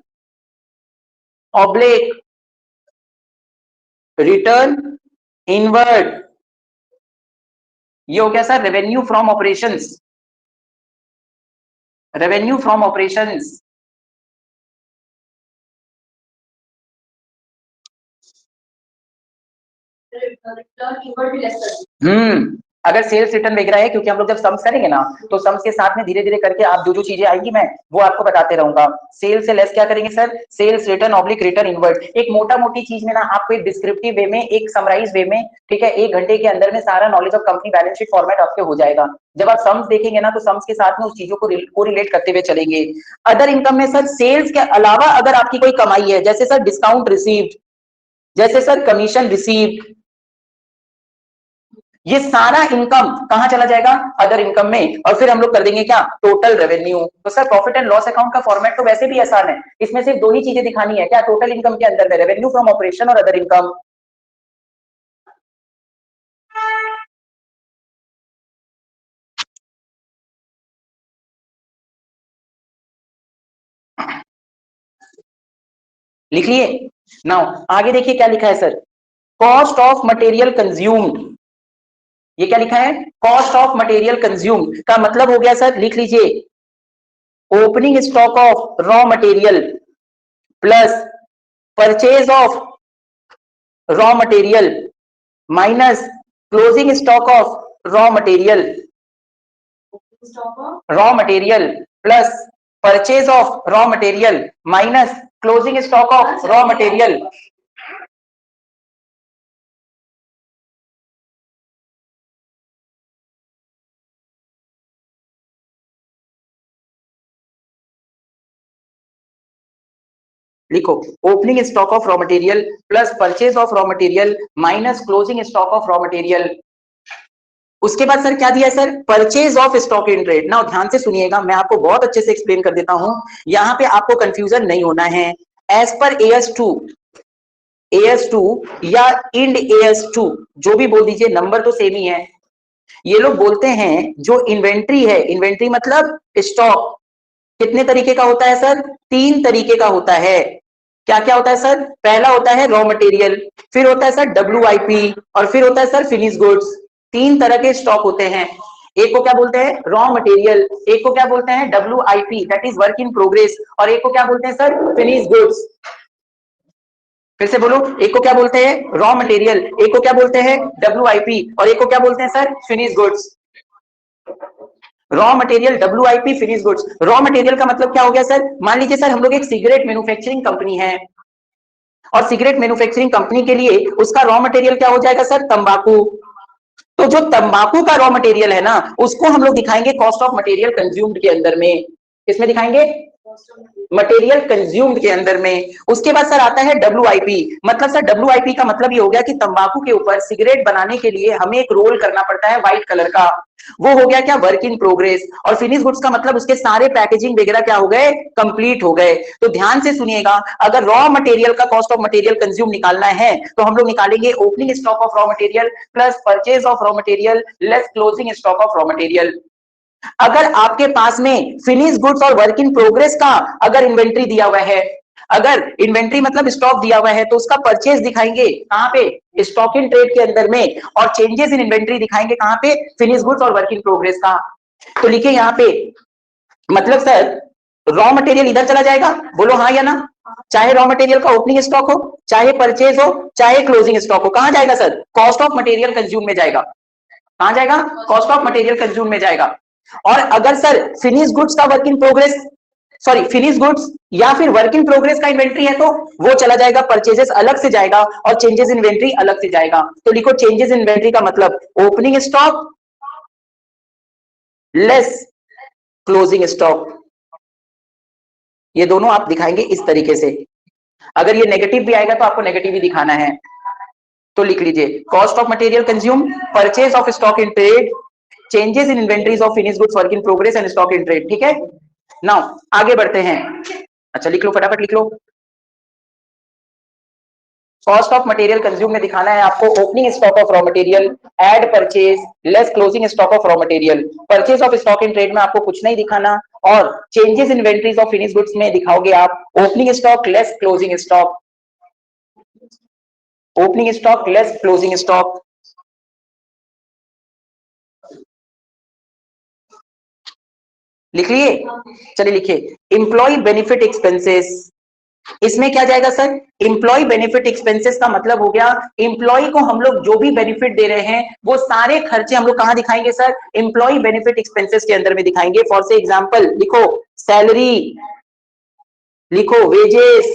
oblique return inward, ये हो गया sir revenue from operations. Revenue from operations, अगर सेल्स रिटर्न देख रहा है, क्योंकि हम लोग जब सम्स करेंगे ना, तो सम्स के साथ में धीरे धीरे करके आप जो जो चीजें आएंगी मैं वो आपको बताते रहूंगा। सेल्स से लेस क्या करेंगे sir, sales return oblique return inward. एक मोटा मोटी चीज में ना आपको एक डिस्क्रिप्टिव वे में, एक समराइज वे में, ठीक है, 1 घंटे के अंदर में सारा knowledge of company balance sheet format आपके हो जाएगा। जब आप सम्स देखेंगे ना, तो सम्स के साथ में उस चीजों को रिलेट करते हुए चलेंगे। अदर इनकम में सर सेल्स के अलावा अगर आपकी कोई कमाई है, जैसे सर डिस्काउंट रिसीव्ड, जैसे सर कमीशन रिसीव्ड, ये सारा इनकम कहां चला जाएगा, अदर इनकम में, और फिर हम लोग कर देंगे क्या, टोटल रेवेन्यू। तो sir profit and loss account का फॉर्मेट तो वैसे भी आसान है, इसमें सिर्फ दो ही चीजें दिखानी है, क्या, टोटल इनकम के अंदर में रेवेन्यू फ्रॉम ऑपरेशन और अदर इनकम। लिख लिए। नाउ आगे देखिए क्या लिखा है sir, cost of material consumed. ये क्या लिखा है, कॉस्ट ऑफ मटेरियल कंज्यूम्ड का मतलब हो गया सर, लिख लीजिए, opening stock of raw material plus purchase of raw material minus closing stock of raw material plus purchase of raw material minus closing stock of raw material. लिखो opening stock of raw material plus purchase of raw material minus closing stock of raw material. उसके बाद sir क्या दिया है sir, purchase of stock in trade. ना ध्यान से सुनिएगा, मैं आपको बहुत अच्छे से एक्सप्लेन कर देता हूं, यहां पे आपको कंफ्यूजन नहीं होना है। एज पर AS2 या इंड AS2 जो भी बोल दीजिए, नंबर तो सेम ही है। ये लोग बोलते हैं जो इन्वेंट्री है, इन्वेंट्री मतलब स्टॉक, कितने तरीके का होता है सर? 3 तरीके का होता है। क्या क्या होता है सर? पहला होता है रॉ मटेरियल, फिर होता है सर WIP, और फिर होता है सर फिनिश गुड्स। 3 तरह के स्टॉक होते हैं। एक को क्या बोलते हैं? रॉ मटेरियल, एक को क्या बोलते हैं? WIP that is work in progress, और एक को क्या बोलते हैं सर? Finish goods. फिर से बोलो, एक को क्या बोलते हैं? रॉ मटेरियल, एक को क्या बोलते हैं? WIP, और एक को क्या बोलते हैं sir? Finish goods. Raw material, WIP, finish goods. Raw material का मतलब क्या हो गया सर? मान लीजिए सर हम लोग एक सिगरेट मैन्युफैक्चरिंग कंपनी है, और सिगरेट मैन्युफैक्चरिंग कंपनी के लिए उसका रॉ मटेरियल क्या हो जाएगा सर? तंबाकू। तो जो तंबाकू का रॉ मटेरियल है ना, उसको हम लोग दिखाएंगे कॉस्ट ऑफ मटेरियल कंज्यूम्ड के अंदर में। किसमें दिखाएंगे? मटेरियल कंज्यूम्ड के अंदर में। उसके बाद सर आता है WIP, मतलब सर WIP का मतलब ये हो गया कि तंबाकू के ऊपर सिगरेट बनाने के लिए हमें एक रोल करना पड़ता है व्हाइट कलर का, वो हो गया क्या? Work in progress. और फिनिश गुड्स का मतलब उसके सारे पैकेजिंग वगैरह क्या हो गए? कंप्लीट हो गए। तो ध्यान से सुनिएगा, अगर रॉ मटेरियल का कॉस्ट ऑफ मटेरियल कंज्यूम निकालना है तो हम लोग निकालेंगे opening stock of raw material plus purchase of raw material less closing stock of raw material. अगर आपके पास में फिनिश गुड्स और वर्क इन प्रोग्रेस का अगर इन्वेंट्री दिया हुआ है, अगर इन्वेंट्री मतलब स्टॉक दिया हुआ है, तो उसका परचेज दिखाएंगे कहां पे? स्टॉक इन ट्रेड के अंदर में, और चेंजेस इन इन्वेंट्री दिखाएंगे कहां पे? फिनिश गुड्स और वर्क इन प्रोग्रेस का। तो लिखिए यहां पे, मतलब सर रॉ मटेरियल इधर चला जाएगा, बोलो हाँ या ना? चाहे रॉ मटेरियल का ओपनिंग स्टॉक हो, चाहे परचेज हो, चाहे क्लोजिंग स्टॉक हो, कहां जाएगा sir? Cost of material consume में जाएगा। कहां जाएगा? कॉस्ट ऑफ मटेरियल कंज्यूम में जाएगा। और अगर सर फिनिश गुड्स का work in progress, sorry finish goods या फिर वर्क इन प्रोग्रेस का इन्वेंट्री है, तो वो चला जाएगा, परचेजेस अलग से जाएगा और चेंजेस इन इन्वेंट्री अलग से जाएगा। तो लिखो चेंजेस इन इन्वेंट्री का मतलब opening stock less closing stock. ये दोनों आप दिखाएंगे इस तरीके से। अगर ये नेगेटिव भी आएगा तो आपको नेगेटिव ही दिखाना है। तो लिख लीजिए cost of material consume, purchase of stock in trade, changes in inventories of finish goods, work in progress and stock in trade. ठीक है, नाउ आगे बढ़ते हैं। अच्छा लिख लो, फटाफट लिख लो। कॉस्ट ऑफ मटेरियल कंज्यूम में दिखाना है आपको opening stock of raw material add purchase less closing stock of raw material. Purchase of stock in trade में आपको कुछ नहीं दिखाना, और changes in inventories of finish goods में दिखाओगे आप opening stock less closing stock, opening stock less closing stock. लिख लिए? चलिए लिखिए इंप्लॉय बेनिफिट एक्सपेंसेस। इसमें क्या जाएगा सर? इंप्लॉय बेनिफिट एक्सपेंसेस का मतलब हो गया इंप्लॉय को हम लोग जो भी बेनिफिट दे रहे हैं वो सारे खर्चे हम लोग कहां दिखाएंगे सर? इंप्लॉय बेनिफिट एक्सपेंसेस के अंदर में दिखाएंगे। फॉर से एग्जांपल लिखो सैलरी, लिखो वेजेस,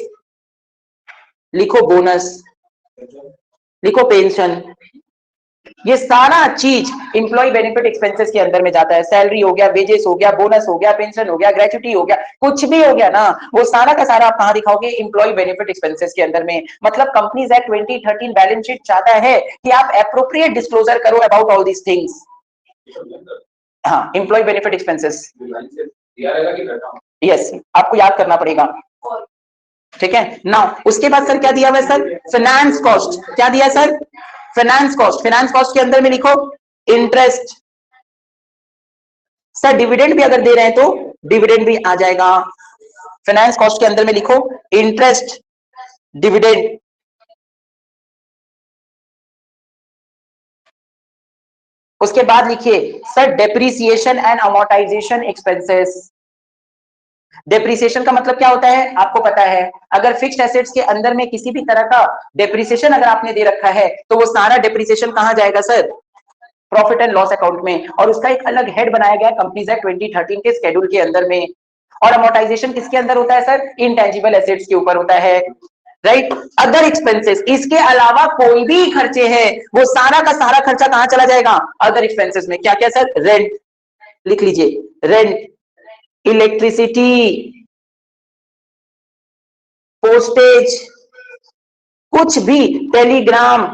लिखो बोनस, लिखो पेंशन। ये सारा चीज इंप्लॉय बेनिफिट एक्सपेंसेस के अंदर में जाता है। सैलरी हो गया, वेजेस हो गया, बोनस हो गया, पेंशन हो गया, ग्रेच्युटी हो गया, कुछ भी हो गया ना, वो सारा का सारा आप कहां दिखाओगे? इंप्लॉय बेनिफिट एक्सपेंसेस के अंदर में। मतलब कंपनीज एक्ट 2013 बैलेंस शीट चाहता है कि आप एप्रोप्रिएट डिस्क्लोजर करो अबाउट ऑल दीज थिंग्स। हाँ, इंप्लॉय बेनिफिट एक्सपेंसेस यस, आपको याद करना पड़ेगा। ठीक है ना। उसके बाद सर क्या दिया हुआ है सर? Finance cost. क्या दिया sir? Finance cost. Finance cost के अंदर में लिखो इंटरेस्ट। सर डिविडेंड भी अगर दे रहे हैं तो डिविडेंड भी आ जाएगा। फाइनेंस कॉस्ट के अंदर में लिखो इंटरेस्ट, डिविडेंड। उसके बाद लिखिए sir depreciation and amortisation expenses. Depreciation का मतलब क्या होता है आपको पता है? अगर फिक्स्ड एसेट्स के अंदर में किसी भी तरह का डेप्रिसिएशन अगर आपने दे रखा है तो वो सारा डेप्रिसिएशन कहां जाएगा sir? Profit and loss account में। और उसका एक अलग हेड बनाया गया कंपनीज एक्ट 2013 के शेड्यूल के अंदर में। और अमोर्टाइजेशन किसके अंदर होता है सर? इनटेंजिबल एसेट्स के ऊपर होता है, राइट। अदर एक्सपेंसेस, इसके अलावा कोई भी खर्चे हैं वो सारा का सारा खर्चा कहां चला जाएगा? अदर एक्सपेंसेस में। क्या क्या सर? रेंट, लिख लीजिए रेंट, इलेक्ट्रिसिटी, पोस्टेज, कुछ भी, टेलीग्राम,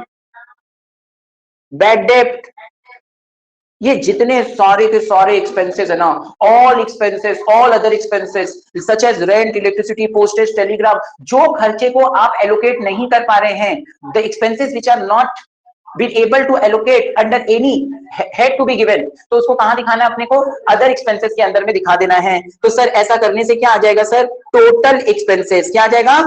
बैड डेप्ट, ये जितने सारे के सारे एक्सपेंसेस है ना, all expenses, all other expenses such as rent, electricity, postage, telegram, जो खर्चे को आप एलोकेट नहीं कर पा रहे हैं, the expenses which are not be able to allocate under any had to be given, तो उसको कहां दिखाना है अपने को, अदर एक्सपेंसेस के अंदर में दिखा देना है। तो सर ऐसा करने से क्या आ जाएगा सर, टोटल एक्सपेंसेस, क्या आ जाएगा,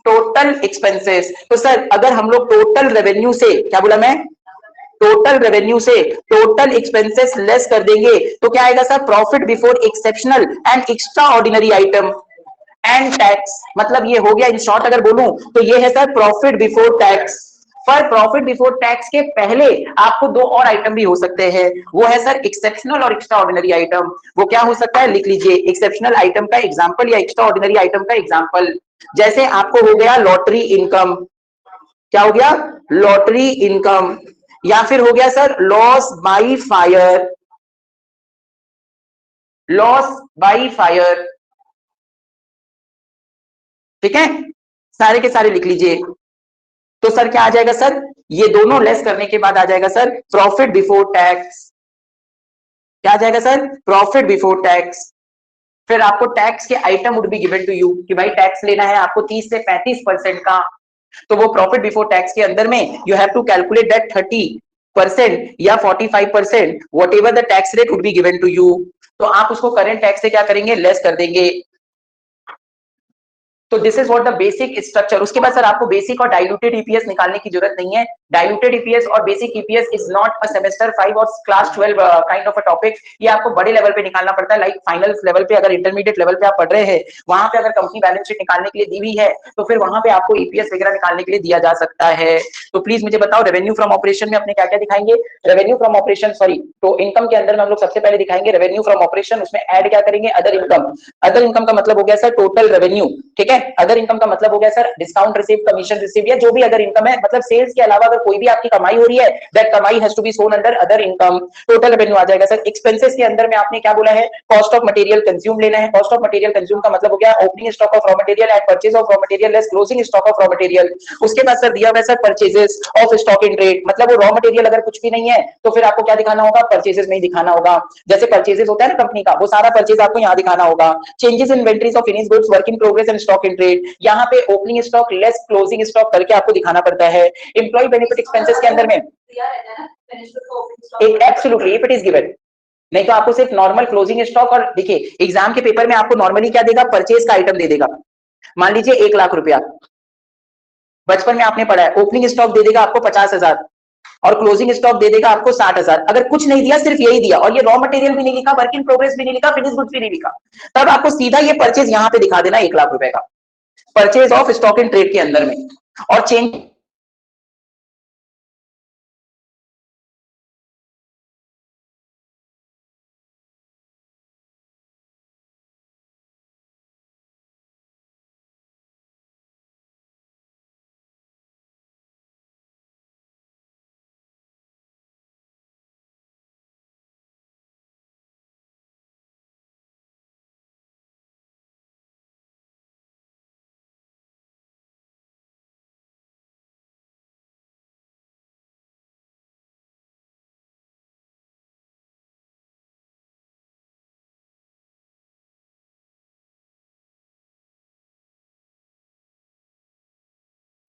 टोटल एक्सपेंसेस। तो सर अगर हम लोग टोटल रेवेन्यू से, क्या बोला मैं, टोटल रेवेन्यू से टोटल एक्सपेंसेस लेस कर देंगे तो क्या आएगा sir, profit before exceptional and extra ordinary item and tax. मतलब ये हो गया, इन शॉर्ट अगर बोलूं तो ये है सर प्रॉफिट बिफोर टैक्स। पर प्रॉफिट बिफोर टैक्स के पहले आपको दो और आइटम भी हो सकते हैं, वो है सर एक्सेप्शनल और एक्स्ट्रा ऑर्डिनरी आइटम। वो क्या हो सकता है, लिख लीजिए, एक्सेप्शनल आइटम का एग्जांपल या एक्स्ट्रा ऑर्डिनरी आइटम का एग्जांपल, जैसे आपको हो गया लॉटरी इनकम, क्या हो गया, लॉटरी इनकम, या फिर हो गया sir loss by fire, loss by fire, ठीक है, सारे के सारे लिख लीजिए। तो सर क्या आ जाएगा सर, ये दोनों लेस करने के बाद आ जाएगा सर प्रॉफिट बिफोर टैक्स, क्या आ जाएगा सर, प्रॉफिट बिफोर टैक्स। फिर आपको टैक्स के item would be given to you कि भाई टैक्स लेना है आपको 30 से 35% का, तो वो प्रॉफिट बिफोर टैक्स के अंदर में you have to calculate that 30% या 45%, whatever the tax rate would be given to you, तो आप उसको करेंट टैक्स से क्या करेंगे, लेस कर देंगे। तो this is what the basic structure. उसके बाद सर आपको बेसिक और डाइल्यूटेड ईपीएस निकालने की जरूरत नहीं है। डाइल्यूटेड ईपीएस और basic EPS is not a semester 5 और class 12 kind of a topic. ये आपको बड़े लेवल पे निकालना पड़ता है, लाइक फाइनल लेवल पे, अगर इंटरमीडिएट लेवल पे आप पढ़ रहे हैं, वहां पे अगर कंपनी बैलेंस शीट निकालने के लिए दी हुई है तो फिर वहां पे आपको ईपीएस वगैरह निकालने के लिए दिया जा सकता है। तो प्लीज मुझे बताओ, रेवेन्यू फ्रॉम ऑपरेशन में अपने क्या क्या दिखाएंगे, रेवेन्यू फ्रॉम ऑपरेशन, सॉरी, तो इनकम के अंदर में हम लोग सबसे पहले दिखाएंगे रेवेन्यू फ्रॉम ऑपरेशन, उसमें ऐड क्या करेंगे, अदर इनकम। अदर इनकम का मतलब हो गया सर टोटल रेवेन्यू, ठीक है। अदर इनकम का मतलब हो गया sir discount receive, commission receive, या जो भी अदर इनकम है, मतलब सेल्स के अलावा अगर कोई भी आपकी कमाई हो रही है, दैट कमाई has to be shown under other income. Total revenue आ जाएगा सर। एक्सपेंसेस के अंदर में आपने क्या बोला है, कॉस्ट ऑफ मटेरियल कंज्यूम लेना है। कॉस्ट ऑफ मटेरियल कंज्यूम का मतलब हो गया opening stock of raw material at purchase of raw material less closing stock of raw material. उसके बाद सर दिया हुआ है sir purchases of stock in trade, मतलब वो रॉ मटेरियल अगर कुछ भी नहीं है तो फिर आपको क्या दिखाना होगा, परचेजेस में ही दिखाना होगा। जैसे परचेजेस होता है ना कंपनी का, वो सारा परचेज आपको यहाँ दिखाना होगा। Changes in inventories of finished goods, work in progress and stock in trade, यहाँ पे opening stock less closing stock करके आपको दिखाना पड़ता है। एम्प्लॉय बेनिफिट एक्सपेंसेस के अंदर में एक absolutely if it is given, नहीं तो आपको सिर्फ नॉर्मल क्लोजिंग स्टॉक, और देखिए एग्जाम के पेपर में आपको नॉर्मली क्या देगा, परचेज का आइटम दे देगा। मान लीजिए 1 लाख रुपया, बचपन में आपने पढ़ा है, ओपनिंग स्टॉक दे देगा आपको 50,000 और क्लोजिंग स्टॉक दे देगा आपको 60,000। अगर कुछ नहीं दिया, सिर्फ यही दिया और ये रॉ मटेरियल भी नहीं लिखा, वर्क इन प्रोग्रेस भी नहीं लिखा, फिनिश गुड्स भी नहीं लिखा, तब आपको सीधा ये परचेज यहाँ पे दिखा देना 1 लाख रुपए का, purchase of stock in trade के अंदर में। और चेंज